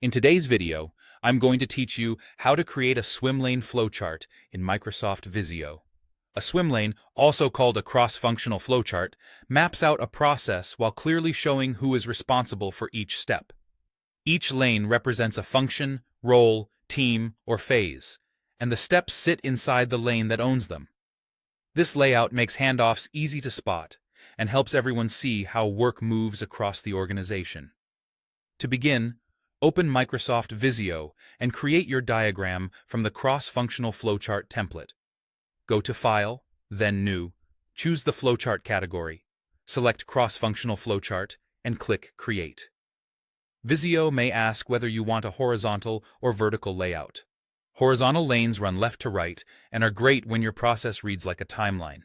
In today's video, I'm going to teach you how to create a swimlane flowchart in Microsoft Visio. A swimlane, also called a cross-functional flowchart, maps out a process while clearly showing who is responsible for each step. Each lane represents a function, role, team, or phase, and the steps sit inside the lane that owns them. This layout makes handoffs easy to spot and helps everyone see how work moves across the organization. To begin, open Microsoft Visio and create your diagram from the cross-functional flowchart template. Go to File, then New, choose the Flowchart category, select Cross-Functional Flowchart, and click Create. Visio may ask whether you want a horizontal or vertical layout. Horizontal lanes run left to right and are great when your process reads like a timeline.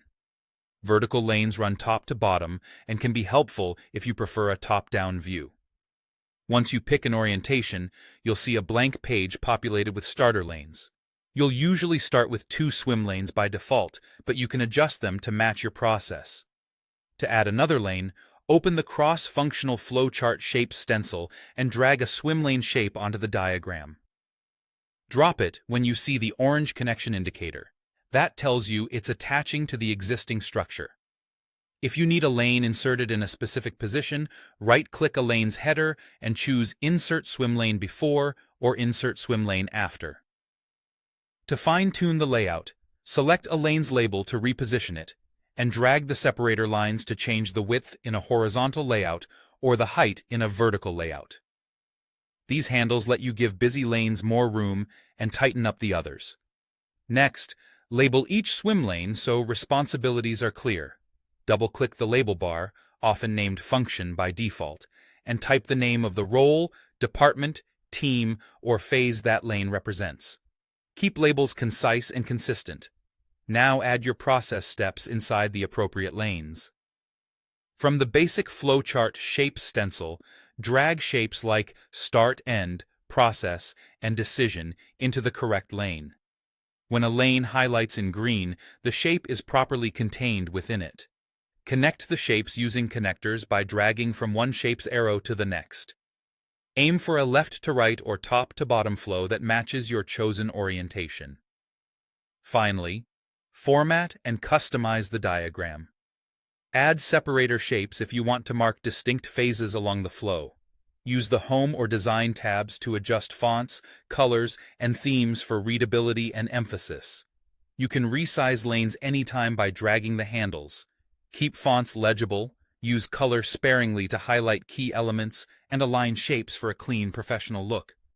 Vertical lanes run top to bottom and can be helpful if you prefer a top-down view. Once you pick an orientation, you'll see a blank page populated with starter lanes. You'll usually start with 2 swim lanes by default, but you can adjust them to match your process. To add another lane, open the cross-functional flowchart shape stencil and drag a swim lane shape onto the diagram. Drop it when you see the orange connection indicator. That tells you it's attaching to the existing structure. If you need a lane inserted in a specific position, right-click a lane's header and choose Insert Swim Lane Before or Insert Swim Lane After. To fine-tune the layout, select a lane's label to reposition it, and drag the separator lines to change the width in a horizontal layout or the height in a vertical layout. These handles let you give busy lanes more room and tighten up the others. Next, label each swim lane so responsibilities are clear. Double-click the label bar, often named Function by default, and type the name of the role, department, team, or phase that lane represents. Keep labels concise and consistent. Now add your process steps inside the appropriate lanes. From the basic flowchart shape stencil, drag shapes like Start, End, Process, and Decision into the correct lane. When a lane highlights in green, the shape is properly contained within it. Connect the shapes using connectors by dragging from one shape's arrow to the next. Aim for a left-to-right or top-to-bottom flow that matches your chosen orientation. Finally, format and customize the diagram. Add separator shapes if you want to mark distinct phases along the flow. Use the Home or Design tabs to adjust fonts, colors, and themes for readability and emphasis. You can resize lanes anytime by dragging the handles. Keep fonts legible, use color sparingly to highlight key elements, and align shapes for a clean, professional look.